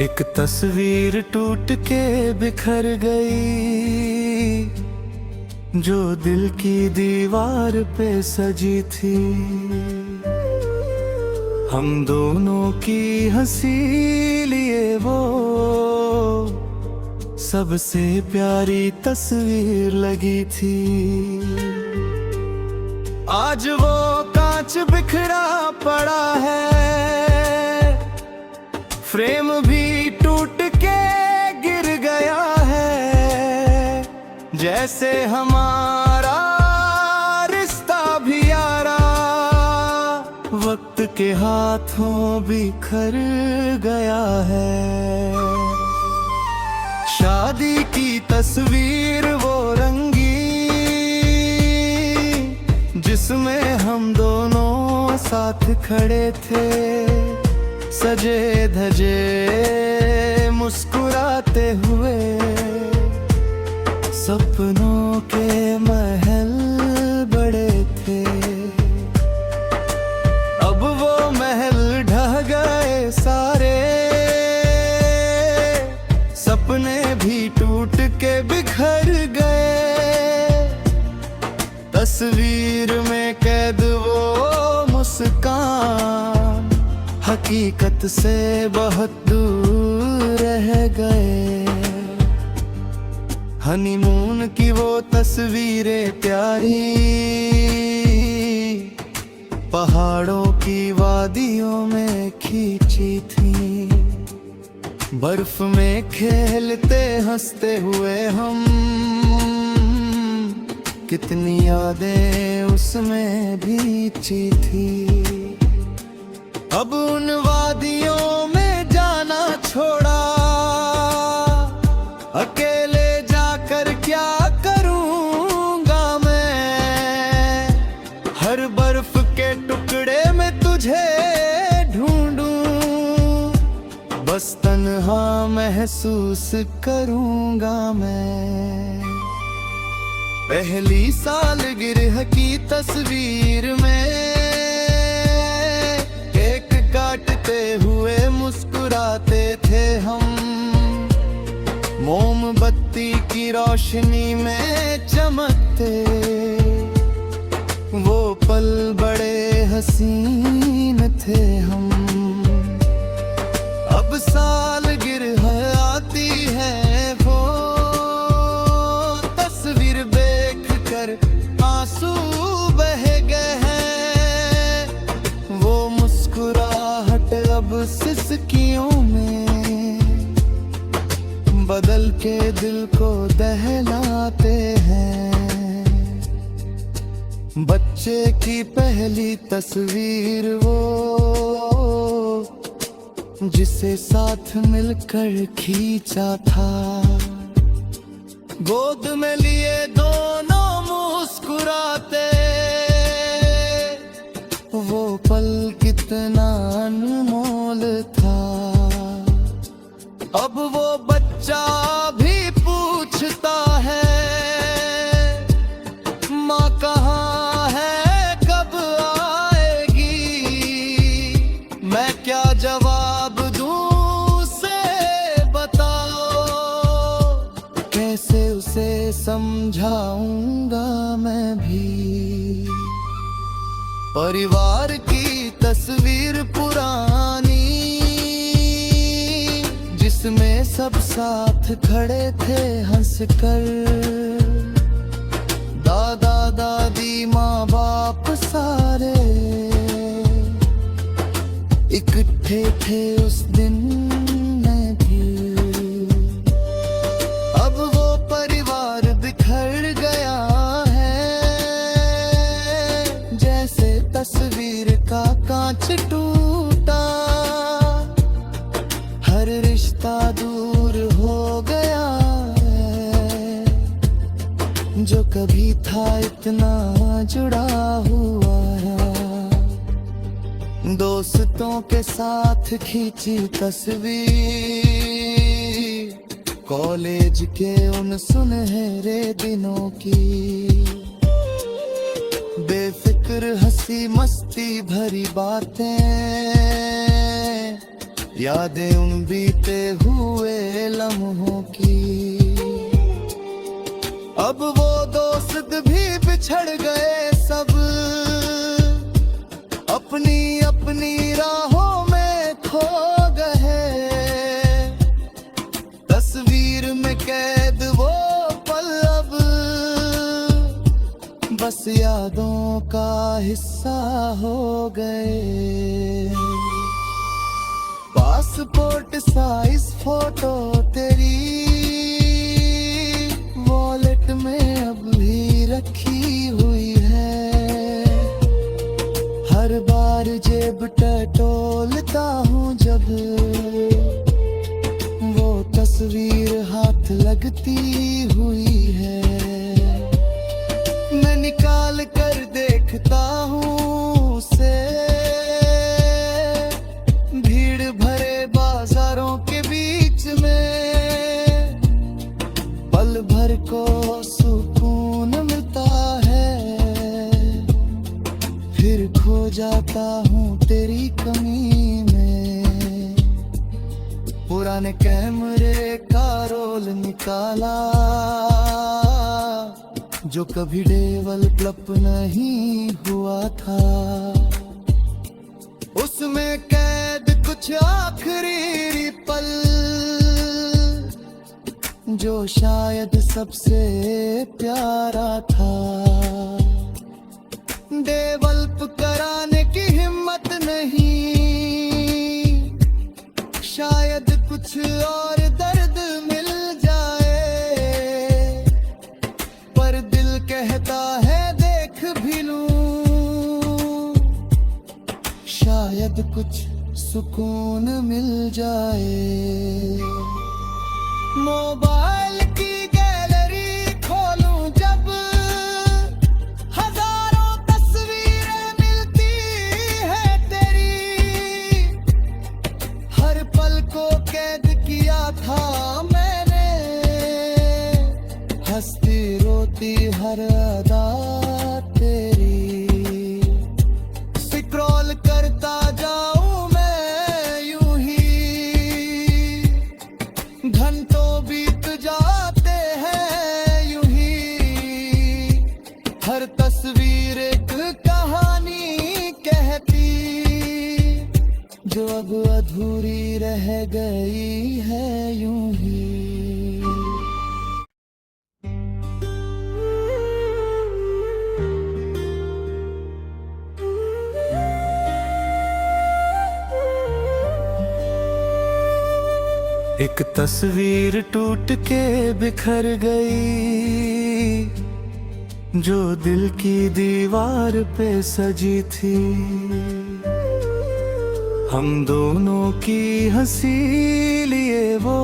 एक तस्वीर टूट के बिखर गई, जो दिल की दीवार पे सजी थी। हम दोनों की हंसी लिए वो सबसे प्यारी तस्वीर लगी थी। आज वो कांच बिखरा पड़ा है, फ्रेम भी टूट के गिर गया है। जैसे हमारा रिश्ता भी यारा वक्त के हाथों बिखर गया है। शादी की तस्वीर वो रंगी, जिसमें हम दोनों साथ खड़े थे, सजे धजे मुस्कुराते हुए। सपनों के महल बड़े थे, अब वो महल ढह गए सारे। सपने भी टूट के बिखर गए। तस्वीर में कैद वो मुस्कान हकीकत से बहुत दूर रह गए। हनीमून की वो तस्वीरें प्यारी, पहाड़ों की वादियों में खींची थी। बर्फ में खेलते हंसते हुए हम, कितनी यादें उसमें बीती थी। अब उन वादियों में जाना छोड़ा, अकेले जाकर क्या करूँगा मैं। हर बर्फ के टुकड़े में तुझे बस तन्हा महसूस करूंगा मैं। पहली सालगिरह की तस्वीर में केक काटते हुए मुस्कुराते थे हम। मोमबत्ती की रोशनी में चमकते वो पल बड़े हसीन थे हम। अब सालगिरह आती है वो तस्वीर देख कर आंसू बह गए हैं। वो मुस्कुराहट अब सिसकियों में बदल के दिल को दहलाते हैं। बच्चे की पहली तस्वीर वो, जिसे साथ मिलकर खींचा था। गोद में लिए दोनों मुस्कुराते, वो पल कितना अनमोल था। अब वो बच्चा भी पूछता है, माँ कहाँ है, कब आएगी। मैं क्या जवाब दूँ से बताओ, कैसे उसे समझाऊंगा मैं भी। परिवार की तस्वीर पुरानी, जिसमें सब साथ खड़े थे हंसकर। दादा दादी माँ बाप सारे इकट्ठे थे उस दिन में भी। अब वो परिवार बिखर गया है, जैसे तस्वीर का कांच टूटा। हर रिश्ता दूर हो गया है, जो कभी था इतना जुड़ा हुआ है। दोस्तों के साथ खींची तस्वीर, कॉलेज के उन सुनहरे दिनों की। बेफिक्र हंसी मस्ती भरी बातें यादें उन बीते हुए लम्हों की। अब वो दोस्त भी बिछड़ गए सब, अपनी अपनी राहों में खो गए। तस्वीर में कैद वो पल अब बस यादों का हिस्सा हो गए। पासपोर्ट साइज फोटो तेरी वॉलेट में अब भी रखी हुई है। हर बार जेब टटोलता हूँ जब वो तस्वीर हाथ लगती हुई है। मैं निकाल कर देखता हूँ उसे भीड़ भरे बाजारों के बीच में। पल भर को सुकून मिलता है, फिर खो जाता हूँ तेरी कमी में। पुराने कैमरे का रोल निकाला जो कभी डेवलप नहीं हुआ था। उसमें कैद कुछ आखिरी पल जो शायद सबसे प्यारा था। डेवलप कराने की हिम्मत नहीं, शायद कुछ और दर्द मिल जाए। पर दिल कहता है देख भी लूं, शायद कुछ सुकून मिल जाए। मोबाइल की गैलरी खोलूं जब हजारों तस्वीरें मिलती है तेरी। हर पल को कैद किया था मैंने, हंसती रोती हर अदा तेरी। स्क्रॉल करता जाऊं मैं यूं ही, घंटों बीत जाते हैं यूं ही। हर तस्वीर एक कहानी कहती जो अब अधूरी रह गई है यूं ही। एक तस्वीर टूट के बिखर गई जो दिल की दीवार पे सजी थी। हम दोनों की हंसी लिए वो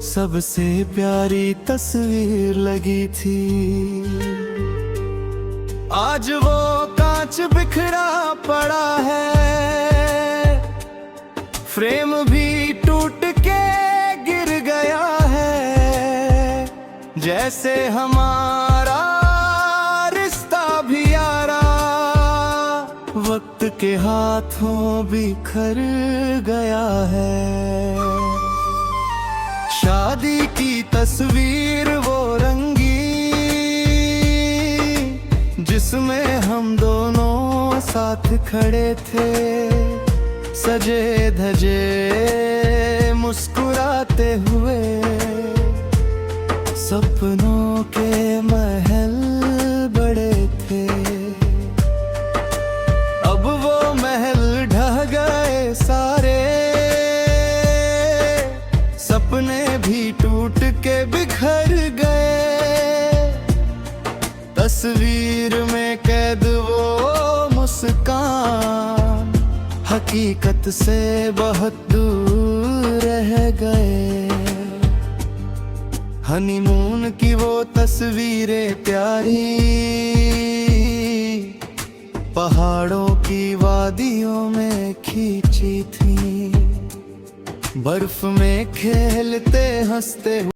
सबसे प्यारी तस्वीर लगी थी। आज वो कांच बिखरा पड़ा है, फ्रेम भी टूट के गिर गया है। जैसे हमारा रिश्ता भी यारा वक्त के हाथों बिखर गया है। शादी की तस्वीर वो रंगी जिसमें हम दोनों साथ खड़े थे, सजे धजे मुस्कुराते हुए। सपनों के महल बड़े थे, अब वो महल ढह गए सारे। सपने भी टूट के बिखर गए। तस्वीर में कैद वो मुस्कान हकीकत से बहुत दूर रह गए। हनीमून की वो तस्वीरें प्यारी पहाड़ों की वादियों में खींची थी। बर्फ में खेलते हंसते